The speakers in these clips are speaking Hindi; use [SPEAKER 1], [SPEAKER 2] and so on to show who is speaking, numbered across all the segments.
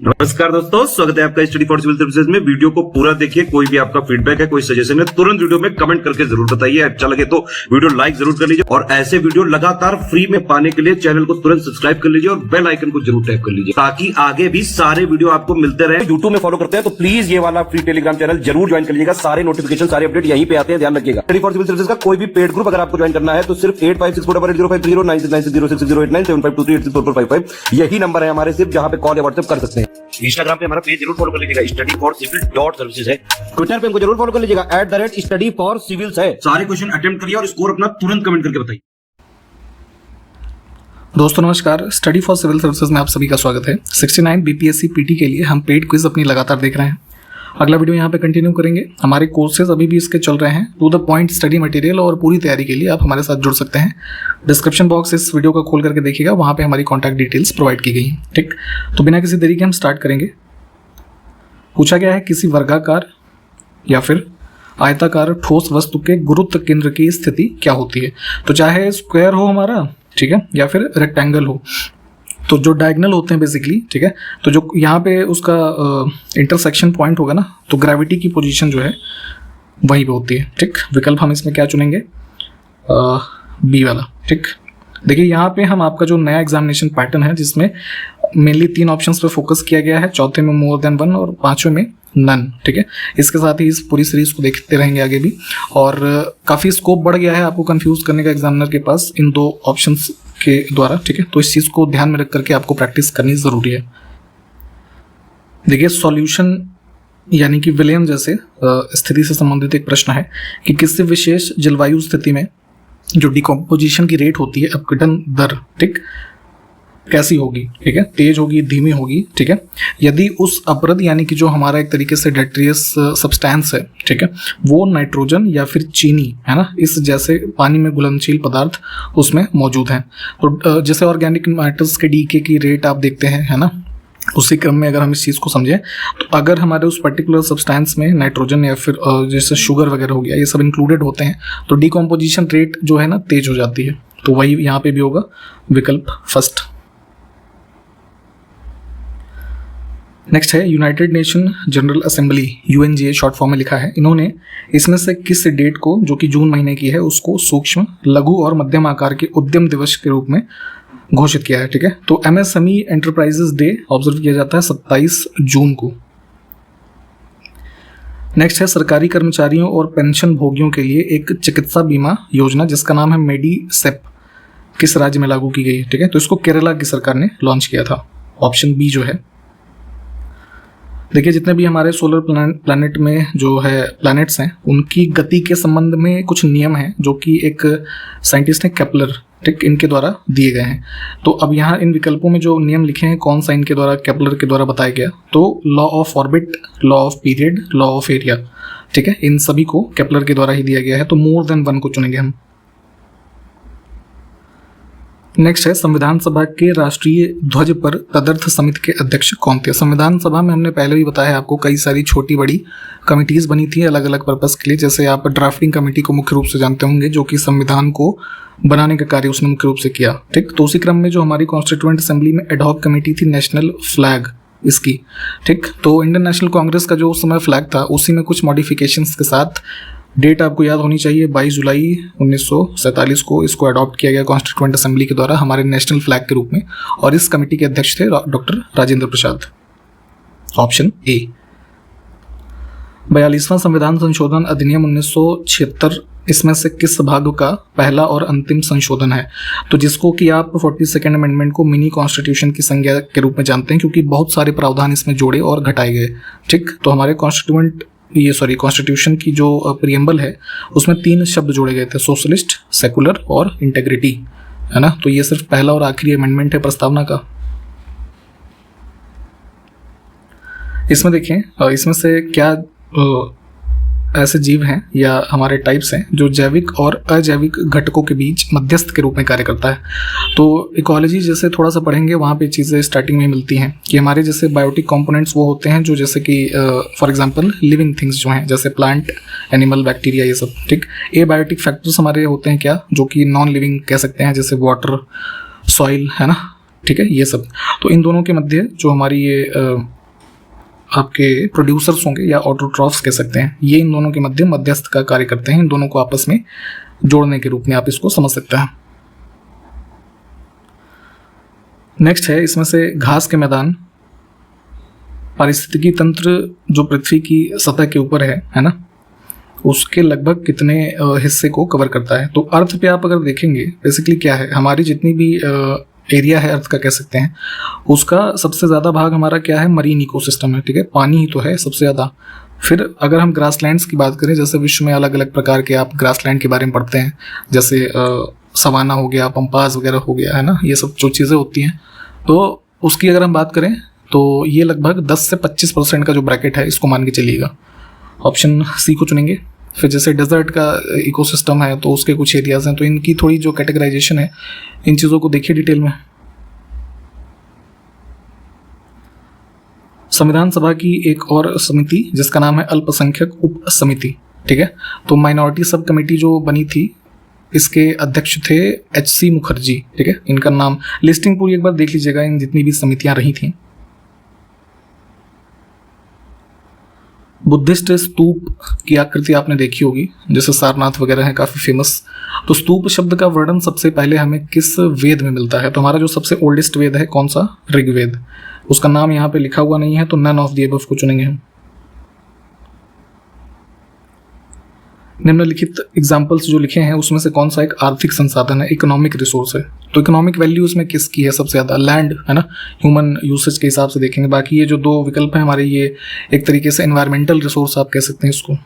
[SPEAKER 1] नमस्कार दोस्तों, स्वागत है आपका स्टडी फॉर सिविल सर्विसेज में। वीडियो को पूरा देखिए। कोई भी आपका फीडबैक है, कोई सजेशन है, तुरंत वीडियो में कमेंट करके जरूर बताइए। अच्छा लगे तो वीडियो लाइक जरूर कर लीजिए और ऐसे वीडियो लगातार फ्री में पाने के लिए चैनल को तुरंत सब्सक्राइब कर लीजिए और बेल आइकन को जरूर टैप कर लीजिए ताकि आगे भी सारे वीडियो आपको मिलते रहे। यूट्यूब में फॉलो करते हैं तो प्लीज ये वाला फ्री टेलीग्राम चैनल जरूर ज्वाइन कर लीजिएगा। सारे नोटिफिकेशन, सारे अपडेट यहीं पे आते हैं, ध्यान रखिएगा। स्टडी फॉर सिविल सर्विसेज का कोई भी पेड ग्रुप अगर आपको ज्वाइन करना है तो सिर्फ 856480560660897523864455 यही नंबर है हमारे, सिर्फ जहां पे कॉल या व्हाट्सएप कर सकते हैं। इंस्टाग्राम पे हमारा पेज जरूर फॉलो कर लीजिएगा, studyforcivil.services है। ट्विटर पे हमको जरूर फॉलो कर लीजिएगा, @studyforcivils है। सारे क्वेश्चन अटेम्प्ट करिए और स्कोर अपना तुरंत कमेंट करके बताइए।
[SPEAKER 2] दोस्तों नमस्कार, स्टडी फॉर सिविल सर्विसेज में आप सभी का स्वागत है। 69 बीपीएससी पीटी के लिए हम पेड क्विज अपनी लगातार देख रहे हैं। अगला वीडियो यहाँ पे कंटिन्यू करेंगे। हमारे कोर्सेज अभी भी इसके चल रहे हैं। To the point study material और पूरी तैयारी के लिए आप हमारे साथ जुड़ सकते हैं। डिस्क्रिप्शन बॉक्स इस वीडियो का खोल करके देखिएगा, वहाँ पे हमारी कॉन्टैक्ट डिटेल्स प्रोवाइड की गई हैं। ठीक, तो बिना किसी देरी के हम स्टार्ट करेंगे। पूछा गया है किसी वर्गाकार या फिर आयताकार ठोस वस्तु के गुरुत्व केंद्र की स्थिति क्या होती है। तो चाहे स्क्वायर हो हमारा, ठीक है, या फिर रेक्टेंगल हो, तो जो डायगनल होते हैं बेसिकली, ठीक है, तो जो यहाँ पे उसका इंटरसेक्शन पॉइंट होगा ना, तो ग्रेविटी की पोजीशन जो है वहीं पे होती है। ठीक, विकल्प हम इसमें क्या चुनेंगे, बी वाला। ठीक, देखिए यहाँ पे हम आपका जो नया एग्जामिनेशन पैटर्न है जिसमें मेनली 3 ऑप्शंस पे फोकस किया गया है, चौथे में मोर देन 1 और 5वें में नन। ठीक है, इसके साथ ही इस पूरी सीरीज को देखते रहेंगे आगे भी, और काफ़ी स्कोप बढ़ गया है आपको कंफ्यूज करने का एग्जामिनर के पास इन 2 ऑप्शंस के द्वारा। ठीक है, तो इस चीज़ को ध्यान में रख करके आपको प्रैक्टिस करनी ज़रूरी है। देखिए सॉल्यूशन यानी कि विलियम जैसे स्थिति से संबंधित एक प्रश्न है कि किसी विशेष जलवायु स्थिति में जो डिकम्पोजिशन की रेट होती है, अपघटन दर, ठीक, कैसी होगी। ठीक है, तेज होगी, धीमी होगी। ठीक है, यदि उस अपरद यानी कि जो हमारा एक तरीके से डेट्रियस सब्सटेंस है, ठीक है, वो नाइट्रोजन या फिर चीनी है ना, इस जैसे पानी में घुलनशील पदार्थ उसमें मौजूद हैं। तो जैसे ऑर्गेनिक मैटर्स के डीके की रेट आप देखते हैं, है ना, उसी क्रम में अगर हम इस चीज़ को समझें तो अगर हमारे उस पर्टिकुलर सब्सटेंस में नाइट्रोजन या फिर जैसे शुगर वगैरह हो गया, ये सब इंक्लूडेड होते हैं, तो डिकम्पोजिशन रेट जो है ना तेज हो जाती है। तो वही यहाँ पे भी होगा विकल्प फर्स्ट। नेक्स्ट है United nation general assembly, UNGA short form में लिखा है। इन्होंने इसमें से किस डेट को, जो कि जून महीने की है, उसको सूक्ष्म, लघु और मध्यम आकार के उद्यम दिवस के रूप में घोषित किया है। ठीक है, तो MSME एंटरप्राइजेस डे ऑब्जर्व किया जाता है 27 जून को। नेक्स्ट है सरकारी कर्मचारियों और पेंशन भोगियों के लिए एक चिकित्सा बीमा योजना जिसका नाम है मेडिसेप, किस राज्य में लागू की गई है। ठीक है, तो इसको केरला की सरकार ने लॉन्च किया था, ऑप्शन बी जो है। देखिए जितने भी हमारे सोलर प्लैनेट में जो है प्लैनेट्स हैं, उनकी गति के संबंध में कुछ नियम हैं जो कि एक साइंटिस्ट हैं केपलर, ठीक, इनके द्वारा दिए गए हैं। तो अब यहाँ इन विकल्पों में जो नियम लिखे हैं कौन सा इनके द्वारा, केपलर के द्वारा बताया गया, तो law of orbit, law of period, law of area, ठीक है, इन सभी को केपलर के द्वारा ही दिया गया है। तो मोर देन 1 को चुनेंगे हम। नेक्स्ट है संविधान सभा के राष्ट्रीय ध्वज पर तदर्थ समिति के अध्यक्ष कौन थे। संविधान सभा में हमने पहले भी बताया आपको कई सारी छोटी बड़ी कमिटीज बनी थी अलग अलग पर्पस के लिए। जैसे आप ड्राफ्टिंग कमेटी को मुख्य रूप से जानते होंगे, जो कि संविधान को बनाने का कार्य उसने मुख्य रूप से किया। ठीक, तो उसी क्रम में जो हमारी कॉन्स्टिट्यूएंट असेंबली में एडहॉक कमेटी थी नेशनल फ्लैग इसकी। ठीक, तो इंडियन नेशनल कांग्रेस का जो उस समय फ्लैग था उसी में कुछ मॉडिफिकेशंस के साथ, डेट आपको याद होनी चाहिए, 22 जुलाई 1947 को इसको अडॉप्ट किया गया कॉन्स्टिट्यूएंट असेंबली के द्वारा हमारे नेशनल फ्लैग के रूप में। और इस कमेटी के अध्यक्ष थे doctor Rajendra Prasad, option A. 42वां संविधान संशोधन अधिनियम 1976 इसमें से किस भाग का पहला और अंतिम संशोधन है। तो जिसको कि आप 42nd अमेंडमेंट को मिनी कॉन्स्टिट्यूशन की संज्ञा के रूप में जानते हैं, क्योंकि बहुत सारे प्रावधान इसमें जोड़े और घटाए गए। ठीक, तो हमारे कॉन्स्टिट्यूशन की जो प्रियम्बल है उसमें 3 शब्द जोड़े गए थे, सोशलिस्ट, सेकुलर और इंटेग्रिटी, है ना। तो ये सिर्फ पहला और आखिरी अमेंडमेंट है प्रस्तावना का। इसमें देखें इसमें से क्या ऐसे जीव हैं या हमारे टाइप्स हैं जो जैविक और अजैविक घटकों के बीच मध्यस्थ के रूप में कार्य करता है। तो इकोलॉजी जैसे थोड़ा सा पढ़ेंगे वहाँ पे चीज़ें स्टार्टिंग में मिलती हैं कि हमारे जैसे बायोटिक कंपोनेंट्स वो होते हैं जो जैसे कि फॉर एग्जांपल लिविंग थिंग्स जो हैं जैसे प्लांट, एनिमल, बैक्टीरिया, ये सब। ठीक, ए बायोटिक फैक्टर्स हमारे होते हैं क्या, जो कि नॉन लिविंग कह सकते हैं, जैसे वाटर, सॉइल, है ना, ठीक है, ये सब। तो इन दोनों के मध्य जो हमारी ये आपके प्रोड्यूसर्स होंगे या ऑटोट्रॉफ्स कह सकते हैं, ये इन दोनों के मध्य मध्यस्थ का कार्य करते हैं, इन दोनों को आपस में जोड़ने के रूप में आप इसको समझ सकते हैं। नेक्स्ट है इसमें से घास के मैदान। पारिस्थितिकी तंत्र जो पृथ्वी की सतह के ऊपर है ना, उसके लगभग कितने हिस्से को कवर करता है। तो अर्थ पे आप अगर देखेंगे बेसिकली क्या है, हमारी जितनी भी एरिया है अर्थ का कह सकते हैं, उसका सबसे ज़्यादा भाग हमारा क्या है, मरीन इकोसिस्टम है, ठीक है, पानी ही तो है सबसे ज़्यादा। फिर अगर हम ग्रासलैंड्स की बात करें, जैसे विश्व में अलग अलग प्रकार के आप ग्रासलैंड के बारे में पढ़ते हैं, जैसे सवाना हो गया, पंपास वगैरह हो गया, है ना, ये सब जो चीज़ें होती हैं, तो उसकी अगर हम बात करें तो ये लगभग 10 से 25% का जो ब्रैकेट है इसको मान के चलिएगा। ऑप्शन सी को चुनेंगे। फिर जैसे डेजर्ट का इकोसिस्टम है तो उसके कुछ एरियाज हैं, तो इनकी थोड़ी जो कैटेगराइजेशन है, इन चीज़ों को देखिए डिटेल में। संविधान सभा की एक और समिति जिसका नाम है अल्पसंख्यक उप समिति, ठीक है, तो माइनॉरिटी सब कमेटी जो बनी थी, इसके अध्यक्ष थे HC मुखर्जी, ठीक है, इनका नाम, लिस्टिंग पूरी एक बार देख लीजिएगा इन जितनी भी समितियां रही थी। बुद्धिस्ट स्तूप की आकृति आपने देखी होगी, जैसे सारनाथ वगैरह है काफ़ी फेमस। तो स्तूप शब्द का वर्णन सबसे पहले हमें किस वेद में मिलता है, तो हमारा जो सबसे ओल्डेस्ट वेद है कौन सा, ऋग्वेद। उसका नाम यहाँ पे लिखा हुआ नहीं है, तो नन ऑफ द अबव को चुनेंगे हम। निम्नलिखित एग्जाम्पल्स जो लिखे हैं उसमें से कौन सा एक आर्थिक संसाधन है, इकोनॉमिक रिसोर्स है। तो इकोनॉमिक वैल्यू इसमें किसकी है सबसे ज़्यादा, लैंड, है ना, ह्यूमन यूसेज के हिसाब से देखेंगे। बाकी ये जो दो विकल्प हैं हमारे, ये एक तरीके से एनवायरमेंटल रिसोर्स आप कह सकते हैं इसको।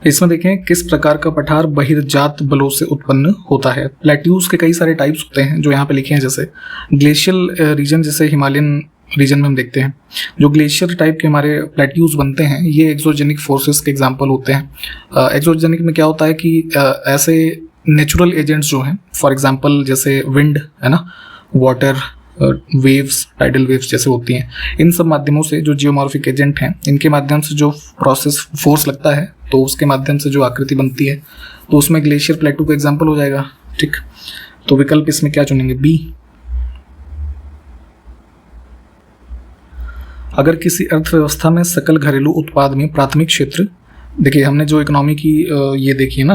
[SPEAKER 2] इसमें देखें किस प्रकार का पठार बहिर्जात बलों से उत्पन्न होता है। प्लेट्यूज के कई सारे टाइप्स होते हैं जो यहाँ पे लिखे हैं, जैसे ग्लेशियल रीजन, जैसे हिमालयन रीजन में हम देखते हैं जो ग्लेशियर टाइप के हमारे प्लेट्यूज बनते हैं, ये एक्सोजेनिक फोर्सेस के एग्जांपल होते हैं। एक्सोजेनिक में क्या होता है कि ऐसे नेचुरल एजेंट्स जो हैं, फॉर एग्जांपल जैसे विंड, है ना, वाटर, वेव्स, टाइडल वेव्स जैसे होती हैं, इन सब माध्यमों से जो जियोमॉर्फिक एजेंट हैं, इनके माध्यम से जो प्रोसेस फोर्स लगता है, तो उसके माध्यम से जो आकृति बनती है, तो उसमें ग्लेशियर प्लेटू का एग्जाम्पल हो जाएगा, ठीक। तो विकल्प इसमें क्या चुनेंगे, बी। अगर किसी अर्थव्यवस्था में सकल घरेलू उत्पाद में प्राथमिक क्षेत्र, देखिए हमने जो इकोनॉमी की ये देखी है ना,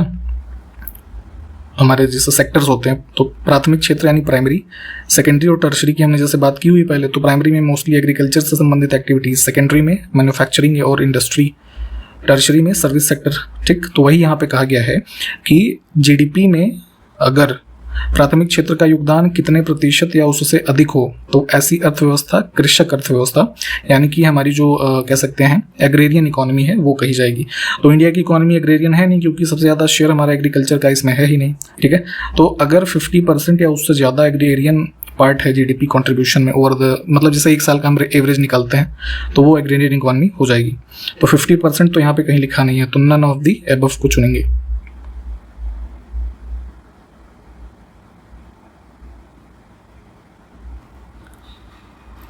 [SPEAKER 2] हमारे जैसे सेक्टर्स होते हैं, तो प्राथमिक क्षेत्र यानी प्राइमरी, सेकेंडरी और टर्शरी की हमने जैसे बात की हुई पहले। तो प्राइमरी में मोस्टली एग्रीकल्चर से संबंधित एक्टिविटीज, सेकेंडरी में मैन्युफैक्चरिंग और इंडस्ट्री, टर्शरी में सर्विस सेक्टर, ठीक। तो वही यहाँ पे कहा गया है कि जीडीपी में अगर प्राथमिक क्षेत्र का योगदान कितने प्रतिशत या उससे अधिक हो, तो ऐसी अर्थव्यवस्था कृषक अर्थव्यवस्था, यानी कि हमारी जो कह सकते हैं एग्रेरियन इकोनॉमी है, वो कही जाएगी। तो इंडिया की इकोनॉमी एग्रेरियन है नहीं, क्योंकि सबसे ज़्यादा शेयर हमारा एग्रीकल्चर का इसमें है ही नहीं, ठीक है। तो अगर 50% या उससे ज़्यादा एग्रेरियन पार्ट है जीडीपी कंट्रीब्यूशन में ओवर द, मतलब जैसे एक साल का हम एवरेज निकालते हैं, तो वो एग्रेरियन इकोनॉमी हो जाएगी। तो 50% तो यहाँ पे कहीं लिखा नहीं है, तो नन ऑफ द अबव को चुनेंगे।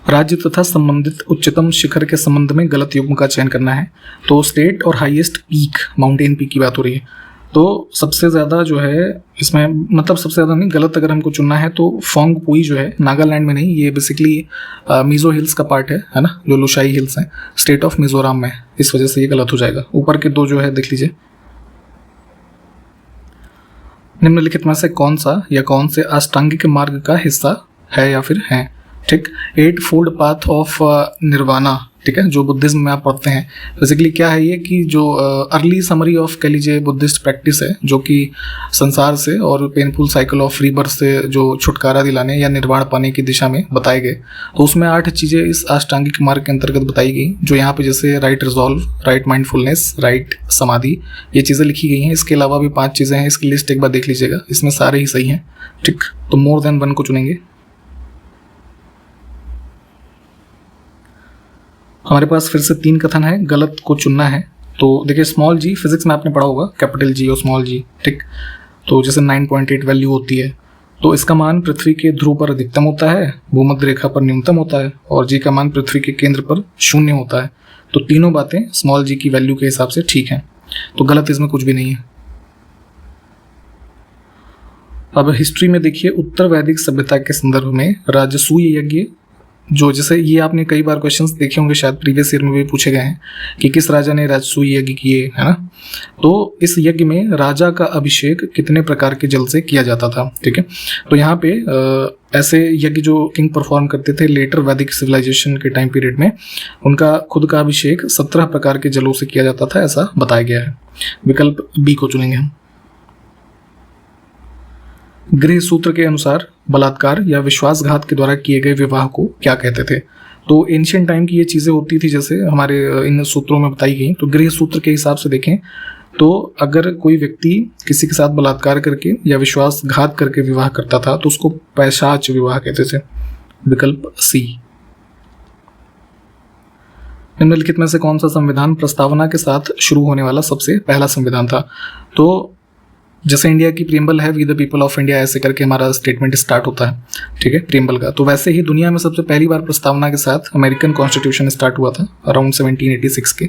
[SPEAKER 2] राज्य तथा संबंधित उच्चतम शिखर के संबंध में गलत युग्म का चयन करना है। तो स्टेट और हाईएस्ट पीक, माउंटेन पीक की बात हो रही है। तो सबसे ज़्यादा जो है इसमें, मतलब सबसे ज़्यादा नहीं, गलत अगर हमको चुनना है तो फोंग पुई जो है नागालैंड में नहीं, ये बेसिकली मिजो हिल्स का पार्ट है ना, जो लुशाई हिल्स हैं, स्टेट ऑफ मिजोरम में, इस वजह से ये गलत हो जाएगा। ऊपर के दो जो है देख लीजिए। निम्नलिखित में से कौन सा या कौन से अष्टांगिक मार्ग का हिस्सा है या फिर है, ठीक। 8 फोल्ड पाथ ऑफ निर्वाणा, ठीक है, जो बुद्धिज्म में आप पढ़ते हैं। बेसिकली क्या है ये कि जो अर्ली समरी ऑफ कह लीजिए बुद्धिस्ट प्रैक्टिस है, जो कि संसार से और पेनफुल साइकिल ऑफ रीबर्थ से जो छुटकारा दिलाने या निर्वाण पाने की दिशा में बताए गए। तो उसमें 8 चीज़ें इस अष्टांगिक मार्ग के अंतर्गत बताई गई, जो यहाँ पे जैसे right resolve, right mindfulness, right समाधि, ये चीज़ें लिखी गई हैं। इसके अलावा भी 5 चीज़ें हैं, इसकी लिस्ट एक बार देख लीजिएगा, इसमें सारे ही सही हैं, ठीक। तो मोर देन 1 को चुनेंगे। हमारे पास फिर से 3 कथन है, गलत को चुनना है। तो देखिए स्मॉल जी, फिजिक्स में आपने पढ़ा होगा, कैपिटल जी और स्मॉल जी, ठीक। तो जैसे 9.8 वैल्यू होती है, तो इसका मान पृथ्वी के ध्रुव पर अधिकतम होता है, भूमध्य रेखा पर न्यूनतम होता है, और जी का मान पृथ्वी के केंद्र पर 0 होता है। तो तीनों बातें स्मॉल जी की वैल्यू के हिसाब से ठीक हैं, तो गलत इसमें कुछ भी नहीं है। अब हिस्ट्री में देखिए, उत्तर वैदिक सभ्यता के संदर्भ में राजसूय यज्ञ, जो जैसे ये आपने कई बार क्वेश्चंस देखे होंगे, शायद प्रीवियस ईयर में भी पूछे गए हैं कि किस राजा ने राजसूय यज्ञ किए, है ना। तो इस यज्ञ में राजा का अभिषेक कितने प्रकार के जल से किया जाता था, ठीक है। तो यहाँ पे ऐसे यज्ञ जो किंग परफॉर्म करते थे लेटर वैदिक सिविलाइजेशन के टाइम पीरियड में, उनका खुद का अभिषेक 17 प्रकार के जलों से किया जाता था, ऐसा बताया गया है। विकल्प बी को चुनेंगे हम। गृह सूत्र के अनुसार बलात्कार या विश्वासघात के द्वारा किए गए विवाह को क्या कहते थे। तो एंशियंट टाइम की ये चीज़ें होती थी, जैसे हमारे इन सूत्रों में बताई गई। तो गृह सूत्र के हिसाब से देखें तो अगर कोई व्यक्ति किसी के साथ बलात्कार करके या विश्वासघात करके विवाह करता था तो उसको पैशाच विवाह कहते थे। विकल्प सी। निम्नलिखित में से कौन सा संविधान प्रस्तावना के साथ शुरू होने वाला सबसे पहला संविधान था। तो जैसे इंडिया की प्रीएम्बल है, we the people of India, ऐसे करके हमारा स्टेटमेंट स्टार्ट होता है, ठीक है, प्रीएम्बल का। तो वैसे ही दुनिया में सबसे पहली बार प्रस्तावना के साथ अमेरिकन कॉन्स्टिट्यूशन स्टार्ट हुआ था अराउंड 1786 के,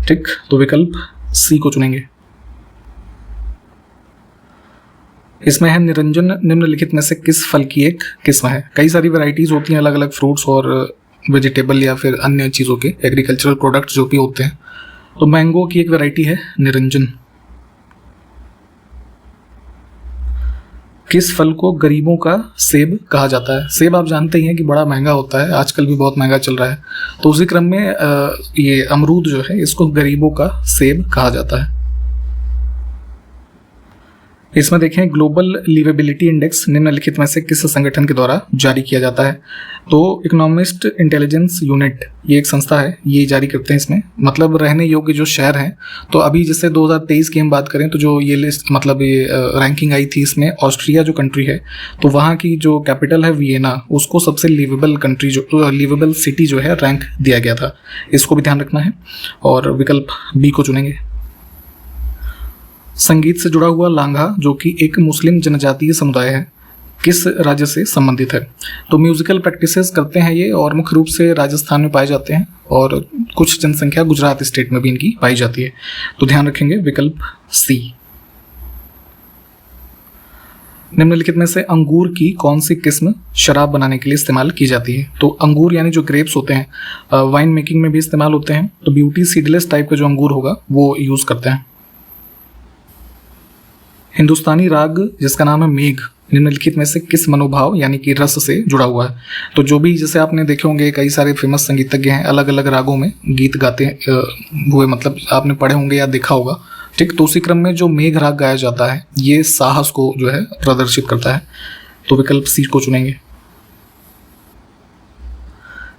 [SPEAKER 2] ठीक। तो विकल्प सी को चुनेंगे। इसमें है निरंजन निम्नलिखित में से किस फल की एक किस्म है। कई सारी वैरायटीज होती हैं अलग अलग फ्रूट्स और वेजिटेबल या फिर अन्य चीज़ों के एग्रीकल्चरल प्रोडक्ट्स जो भी होते हैं। तो मैंगो की एक वैरायटी है निरंजन। किस फल को गरीबों का सेब कहा जाता है। सेब आप जानते ही हैं कि बड़ा महंगा होता है, आजकल भी बहुत महंगा चल रहा है। तो उसी क्रम में ये अमरूद जो है, इसको गरीबों का सेब कहा जाता है। इसमें देखें, ग्लोबल लिवेबिलिटी इंडेक्स निम्नलिखित में से किस संगठन के द्वारा जारी किया जाता है। तो इकोनॉमिस्ट इंटेलिजेंस यूनिट, ये एक संस्था है, ये जारी करते हैं इसमें, मतलब रहने योग्य जो शहर हैं। तो अभी जैसे 2023 की हम बात करें तो जो ये लिस्ट, मतलब ये रैंकिंग आई थी, इसमें ऑस्ट्रिया जो कंट्री है, तो वहाँ की जो कैपिटल है वियना, उसको सबसे लिवेबल कंट्री जो लिवेबल सिटी जो है रैंक दिया गया था। इसको भी ध्यान रखना है। और विकल्प बी को चुनेंगे। संगीत से जुड़ा हुआ लांघा, जो कि एक मुस्लिम जनजातीय समुदाय है, किस राज्य से संबंधित है। तो म्यूजिकल प्रैक्टिसेस करते हैं ये, और मुख्य रूप से राजस्थान में पाए जाते हैं, और कुछ जनसंख्या गुजरात स्टेट में भी इनकी पाई जाती है। तो ध्यान रखेंगे विकल्प सी। निम्नलिखित में से अंगूर की कौन सी किस्म शराब बनाने के लिए इस्तेमाल की जाती है। तो अंगूर यानी जो ग्रेप्स होते हैं, वाइन मेकिंग में भी इस्तेमाल होते हैं। तो ब्यूटी सीडलेस टाइप का जो अंगूर होगा वो यूज़ करते हैं। हिंदुस्तानी राग जिसका नाम है मेघ, निम्नलिखित में से किस मनोभाव यानी कि रस से जुड़ा हुआ है। तो जो भी जैसे आपने देखे होंगे कई सारे फेमस संगीतज्ञ हैं, अलग अलग रागों में गीत गाते हुए, मतलब आपने पढ़े होंगे या देखा होगा, ठीक। तो उसी क्रम में जो मेघ राग गाया जाता है, ये साहस को जो है प्रदर्शित करता है। तो विकल्प सी को चुनेंगे।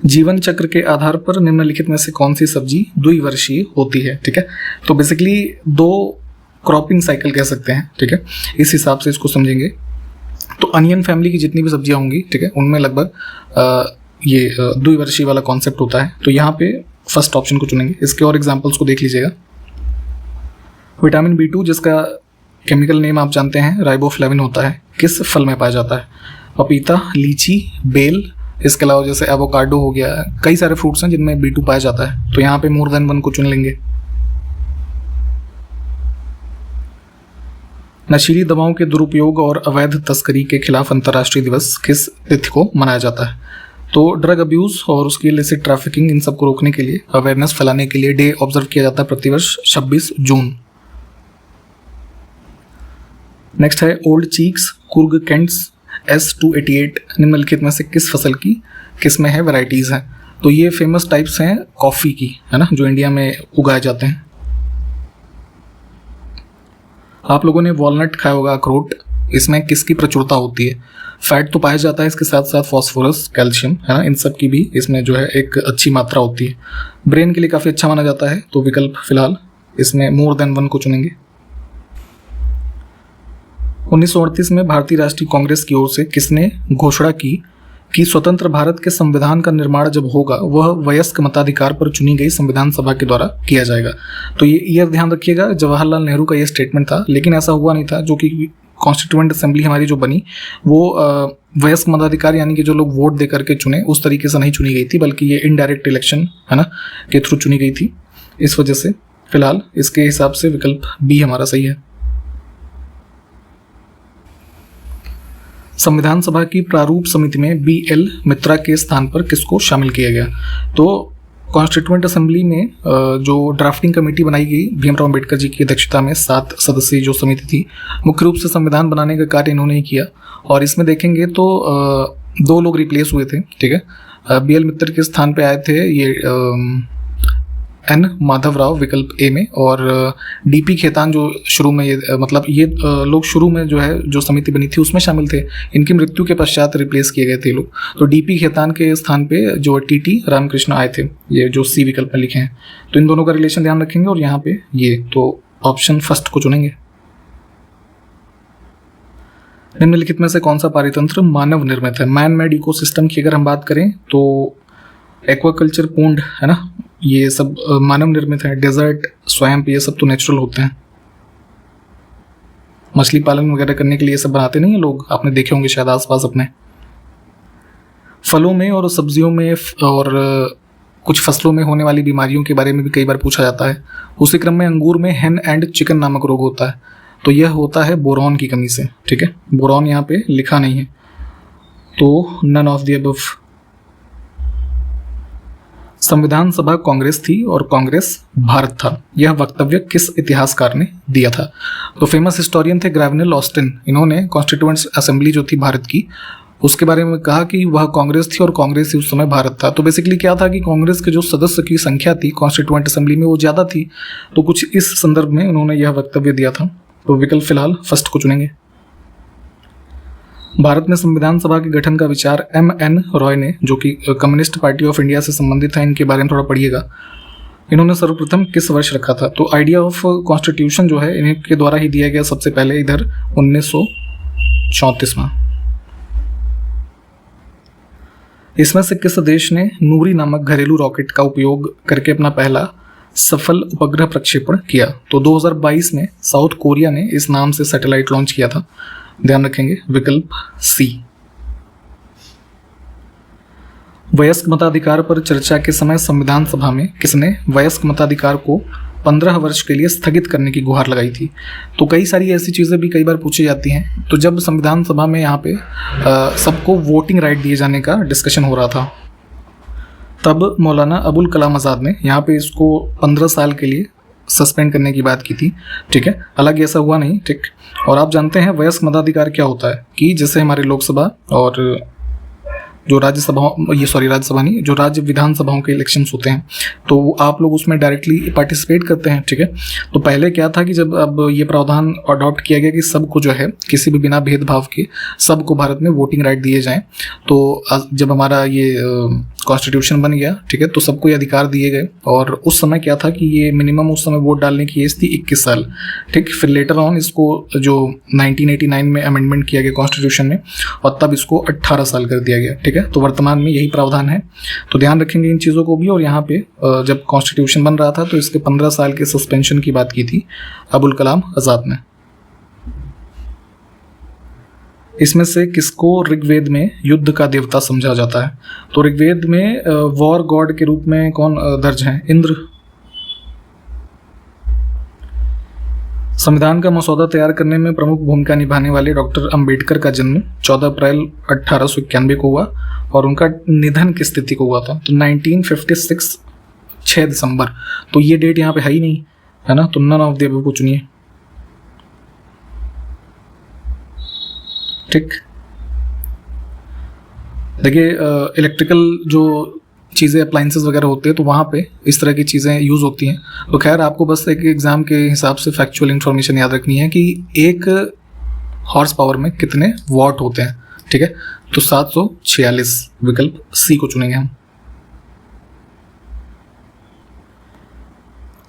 [SPEAKER 2] जीवन चक्र के आधार पर निम्नलिखित में से कौन सी सब्जी द्विवर्षीय होती है, ठीक है। तो बेसिकली 2 क्रॉपिंग साइकिल कह सकते हैं, ठीक है, इस हिसाब से इसको समझेंगे। तो अनियन फैमिली की जितनी भी सब्जियां होंगी, ठीक है, उनमें लगभग ये द्विवर्षीय वाला कॉन्सेप्ट होता है। तो यहाँ पे फर्स्ट ऑप्शन को चुनेंगे। इसके और एग्जांपल्स को देख लीजिएगा। विटामिन B2 जिसका केमिकल नेम आप जानते हैं राइबोफ्लेविन होता है, किस फल में पाया जाता है। पपीता, लीची, बेल, इसके अलावा जैसे एवोकाडो हो गया, कई सारे फ्रूट्स हैं जिनमें B2 पाया जाता है। तो यहाँ पे मोर देन 1 को चुन लेंगे। नशीली दवाओं के दुरुपयोग और अवैध तस्करी के खिलाफ अंतर्राष्ट्रीय दिवस किस तिथि को मनाया जाता है। तो ड्रग अब्यूज और उसकी इलिसिट ट्रैफिकिंग, इन सब को रोकने के लिए, अवेयरनेस फैलाने के लिए डे ऑब्जर्व किया जाता है प्रतिवर्ष 26 जून। नेक्स्ट है old cheeks, Coorg cantts, S288 निम्नलिखित में से किस फसल की किस्में हैं, वैरायटीज हैं। तो ये फेमस टाइप्स हैं कॉफ़ी की, है ना, जो इंडिया में उगाए जाते हैं। आप लोगों ने वॉलनट खाया होगा, अखरोट, इसमें किसकी प्रचुरता होती है। फैट तो पाया जाता है, इसके साथ साथ फॉस्फोरस, कैल्शियम, है ना, इन सब की भी इसमें जो है एक अच्छी मात्रा होती है। ब्रेन के लिए काफ़ी अच्छा माना जाता है। तो विकल्प फिलहाल इसमें मोर देन 1 को चुनेंगे। 1938 में भारतीय राष्ट्रीय कांग्रेस की ओर से किसने घोषणा की कि स्वतंत्र भारत के संविधान का निर्माण जब होगा वह वयस्क मताधिकार पर चुनी गई संविधान सभा के द्वारा किया जाएगा। तो ये ईयर ध्यान रखिएगा, जवाहरलाल नेहरू का ये स्टेटमेंट था, लेकिन ऐसा हुआ नहीं था। जो कि कॉन्स्टिट्यूएंट असेंबली हमारी जो बनी, वो वयस्क मताधिकार यानी कि जो लोग वोट दे करके चुने उस तरीके से नहीं चुनी गई थी, बल्कि ये इनडायरेक्ट इलेक्शन, है ना, के थ्रू चुनी गई थी। इस वजह से फिलहाल इसके हिसाब से विकल्प बी हमारा सही है। संविधान सभा की प्रारूप समिति में BL मित्रा के स्थान पर किसको शामिल किया गया? तो कॉन्स्टिट्यूएंट असेंबली में जो ड्राफ्टिंग कमेटी बनाई गई भीमराव अम्बेडकर जी की अध्यक्षता में 7 सदस्यीय जो समिति थी, मुख्य रूप से संविधान बनाने का कार्य इन्होंने ही किया। और इसमें देखेंगे तो 2 लोग रिप्लेस हुए थे, ठीक है। BL मित्र के स्थान पे आए थे ये N माधव राव विकल्प A में, और DP खेतान जो शुरू में ये लोग शुरू में जो है जो समिति बनी थी उसमें शामिल थे। इनकी मृत्यु के पश्चात रिप्लेस किए गए थे लोग। तो DP खेतान के स्थान पे जो TT रामकृष्ण आए थे, ये जो C विकल्प में लिखे हैं। तो इन दोनों का रिलेशन ध्यान रखेंगे और यहाँ पे ये तो ऑप्शन फर्स्ट को चुनेंगे। निम्नलिखित में से कौन सा पारितंत्र मानव निर्मित है? मैन मेड इकोसिस्टम की अगर हम बात करें तो एक्वाकल्चर पोंड है ना, ये सब मानव निर्मित है। डेजर्ट, स्वैम्प, ये सब तो नेचुरल होते हैं। मछली पालन वगैरह करने के लिए सब बनाते नहीं है लोग, आपने देखे होंगे शायद आसपास अपने। फलों में और सब्जियों में और कुछ फसलों में होने वाली बीमारियों के बारे में भी कई बार पूछा जाता है। उसी क्रम में अंगूर में हेन एंड चिकन नामक रोग होता है, तो यह होता है बोरॉन की कमी से, ठीक है। बोरॉन यहाँ पे लिखा नहीं है, तो नन ऑफ द अबव। संविधान सभा कांग्रेस थी और कांग्रेस भारत था, यह वक्तव्य किस इतिहासकार ने दिया था? तो फेमस हिस्टोरियन थे ग्रेविनल ऑस्टिन। इन्होंने कॉन्स्टिट्यूएंट असेंबली जो थी भारत की, उसके बारे में कहा कि वह कांग्रेस थी और कांग्रेस ही उस समय भारत था। तो बेसिकली क्या था कि कांग्रेस के जो सदस्य की संख्या थी कॉन्स्टिट्यूएंट असेंबली में वो ज़्यादा थी, तो कुछ इस संदर्भ में उन्होंने यह वक्तव्य दिया था। तो विकल्प फिलहाल फर्स्ट को चुनेंगे। भारत में संविधान सभा के गठन का विचार M.N. रॉय ने, जो कि कम्युनिस्ट पार्टी ऑफ इंडिया से संबंधित है, इनके बारे में थोड़ा पढ़िएगा। इन्होंने सर्वप्रथम किस वर्ष रखा था? तो आइडिया ऑफ कॉन्स्टिट्यूशन जो है इनके द्वारा ही दिया गया सबसे पहले, इधर 1934 में। इसमें से किस देश ने नूरी नामक घरेलू रॉकेट का उपयोग करके अपना पहला सफल उपग्रह प्रक्षेपण किया? तो 2022 में साउथ कोरिया ने इस नाम से सैटेलाइट लॉन्च किया था, ध्यान रखेंगे। विकल्प C। वयस्क मताधिकार पर चर्चा के समय संविधान सभा में किसने वयस्क मताधिकार को 15 वर्ष के लिए स्थगित करने की गुहार लगाई थी? तो कई सारी ऐसी चीज़ें भी कई बार पूछी जाती हैं। तो जब संविधान सभा में यहाँ पे सबको वोटिंग राइट दिए जाने का डिस्कशन हो रहा था, तब मौलाना अबुल कलाम आज़ाद ने यहाँ पे इसको 15 साल के लिए सस्पेंड करने की बात की थी, ठीक है। हालांकि ऐसा हुआ नहीं, ठीक। और आप जानते हैं वयस्क मताधिकार क्या होता है कि जैसे हमारे लोकसभा और जो राज्यसभा नहीं, जो राज्य विधानसभाओं के इलेक्शंस होते हैं, तो आप लोग उसमें डायरेक्टली पार्टिसिपेट करते हैं, ठीक है। तो पहले क्या था कि जब अब ये प्रावधान अडॉप्ट किया गया कि सबको जो है किसी भी बिना भेदभाव के सबको भारत में वोटिंग राइट दिए जाएं, तो जब हमारा ये कॉन्स्टिट्यूशन बन गया, ठीक है, तो सबको ये अधिकार दिए गए। और उस समय क्या था कि ये मिनिमम उस समय वोट डालने की एज थी 21 साल, ठीक। फिर लेटर ऑन इसको जो 1989 में अमेंडमेंट किया गया कॉन्स्टिट्यूशन में, और तब इसको 18 साल कर दिया गया, ठीक है। तो वर्तमान में यही प्रावधान है, तो ध्यान रखेंगे इन चीज़ों को भी। और यहाँ पे जब कॉन्स्टिट्यूशन बन रहा था तो इसके 15 साल के सस्पेंशन की बात की थी अबुल कलाम आज़ाद ने। इसमें से किसको ऋग्वेद में युद्ध का देवता समझा जाता है? तो ऋग्वेद में वॉर गॉड के रूप में कौन दर्ज है? इंद्र। संविधान का मसौदा तैयार करने में प्रमुख भूमिका निभाने वाले डॉक्टर अंबेडकर का जन्म 14 अप्रैल 1891 को हुआ और उनका निधन किस तिथि को हुआ था? तो 1956 6 दिसंबर। तो ये डेट यहाँ पे है ही नहीं, है ना, तो नन ऑफ द अबव को चुनिए, ठीक। देखिए इलेक्ट्रिकल जो चीज़ें अप्लाइंसेस वगैरह होते हैं तो वहाँ पे इस तरह की चीज़ें यूज़ होती हैं। तो खैर आपको बस एक एग्ज़ाम के हिसाब से फैक्चुअल इन्फॉर्मेशन याद रखनी है कि एक हॉर्स पावर में कितने वॉट होते हैं, ठीक है। तो 746, विकल्प C को चुनेंगे हम।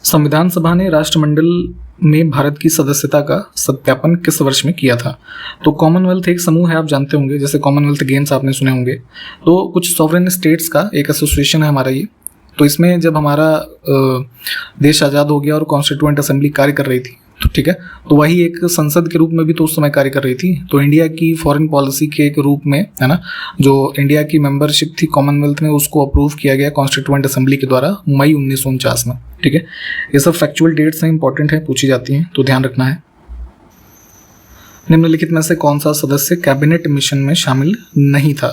[SPEAKER 2] संविधान सभा ने राष्ट्रमंडल में भारत की सदस्यता का सत्यापन किस वर्ष में किया था? तो कॉमनवेल्थ एक समूह है, आप जानते होंगे, जैसे कॉमनवेल्थ गेम्स आपने सुने होंगे। तो कुछ सॉवरेन स्टेट्स का एक एसोसिएशन है हमारा ये। तो इसमें जब हमारा देश आज़ाद हो गया और कॉन्स्टिट्यूएंट असेंबली कार्य कर रही थी, तो ठीक है, तो वही एक संसद के रूप में भी तो उस समय कार्य कर रही थी। तो इंडिया की फॉरेन पॉलिसी के एक रूप में, है ना, जो इंडिया की मेंबरशिप थी कॉमनवेल्थ में, उसको अप्रूव किया गया कॉन्स्टिट्यूएंट असेंबली के द्वारा मई 1949 में, ठीक है। ये सब फैक्चुअल डेट्स हैं, इंपॉर्टेंट है, पूछी जाती हैं, तो ध्यान रखना है। निम्नलिखित में से कौन सा सदस्य कैबिनेट मिशन में शामिल नहीं था?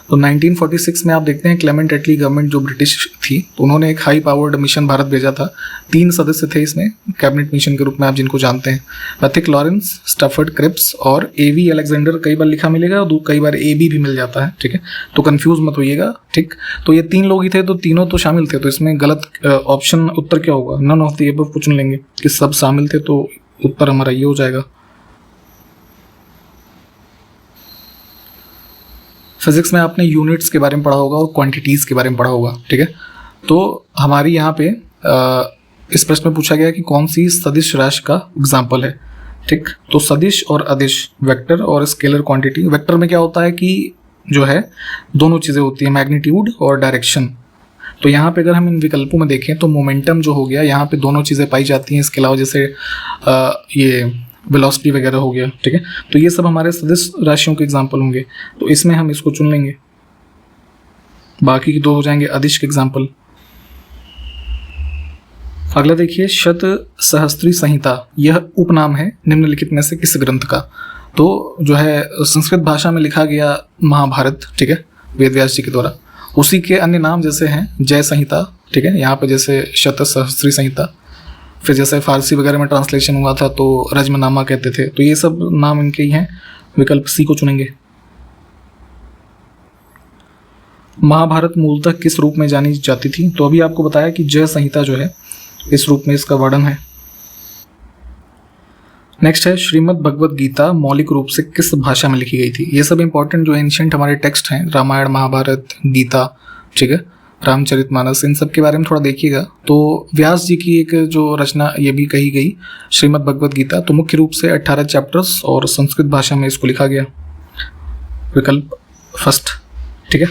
[SPEAKER 2] तो 1946 में आप देखते हैं क्लेमेंट एटली गवर्नमेंट जो ब्रिटिश थी, तो उन्होंने एक हाई पावर्ड मिशन भारत भेजा था। 3 सदस्य थे इसमें कैबिनेट मिशन के रूप में, आप जिनको जानते हैं, पैथिक लॉरेंस, स्टफर्ड क्रिप्स और एवी अलेक्जेंडर। कई बार लिखा मिलेगा और कई बार एबी भी मिल जाता है, ठीक है, तो कंफ्यूज मत होइएगा, ठीक। तो ये 3 लोग ही थे, तो तीनों तो शामिल थे, तो इसमें गलत ऑप्शन उत्तर क्या होगा? नन ऑफ द अबव को चुन लेंगे कि सब शामिल थे, तो उत्तर हमारा ये हो जाएगा। फिजिक्स में आपने यूनिट्स के बारे में पढ़ा होगा और क्वांटिटीज़ के बारे में पढ़ा होगा, ठीक है। तो हमारी यहाँ पे इस प्रश्न में पूछा गया कि कौन सी सदिश राशि का एग्जाम्पल है, ठीक। तो सदिश और अदिश, वेक्टर और स्केलर क्वांटिटी। वेक्टर में क्या होता है कि जो है दोनों चीज़ें होती है, मैग्नीट्यूड और डायरेक्शन। तो यहाँ पे अगर हम इन विकल्पों में देखें तो मोमेंटम जो हो गया, यहाँ पे दोनों चीज़ें पाई जाती हैं। इसके अलावा जैसे ये वेलोसिटी वगैरह हो गया, ठीक है। तो ये सब हमारे सदिश राशियों के एग्जाम्पल होंगे, तो इसमें हम इसको चुन लेंगे। बाकी के 2 हो जाएंगे अदिश के एग्जाम्पल। अगला देखिए, शत सहस्त्री संहिता यह उपनाम है निम्नलिखित में से किस ग्रंथ का? तो जो है संस्कृत भाषा में लिखा गया महाभारत, ठीक है, वेद व्यास जी के द्वारा। उसी के अन्य नाम जैसे हैं जय संहिता, ठीक है, यहाँ पे जैसे शत सहस्त्री संहिता। फिर जैसे फारसी वगैरह में ट्रांसलेशन हुआ था तो रजमनामा कहते थे, तो ये सब नाम इनके ही हैं। विकल्प सी को चुनेंगे। महाभारत मूलतः किस रूप में जानी जाती थी? तो अभी आपको बताया कि जय संहिता जो है इस रूप में इसका वर्णन है। नेक्स्ट है, श्रीमद् भगवद गीता मौलिक रूप से किस भाषा में लिखी गई थी? ये सब इंपॉर्टेंट जो एंशिएंट हमारे टेक्स्ट हैं, रामायण, महाभारत, गीता, ठीक है, रामचरितमानस, इन सब के बारे में थोड़ा देखिएगा। तो व्यास जी की एक जो रचना ये भी कही गई, श्रीमद् भगवद गीता, तो मुख्य रूप से 18 चैप्टर्स और संस्कृत भाषा में इसको लिखा गया। विकल्प फर्स्ट, ठीक है।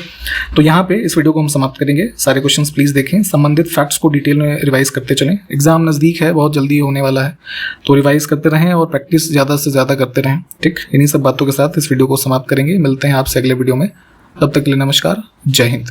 [SPEAKER 2] तो यहाँ पे इस वीडियो को हम समाप्त करेंगे। सारे क्वेश्चंस प्लीज़ देखें, संबंधित फैक्ट्स को डिटेल में रिवाइज करते चलें। एग्जाम नज़दीक है, बहुत जल्दी होने वाला है, तो रिवाइज करते रहें और प्रैक्टिस ज़्यादा से ज़्यादा करते रहें, ठीक। इन्हीं सब बातों के साथ इस वीडियो को समाप्त करेंगे। मिलते हैं आपसे अगले वीडियो में, तब तक के लिए नमस्कार, जय हिंद।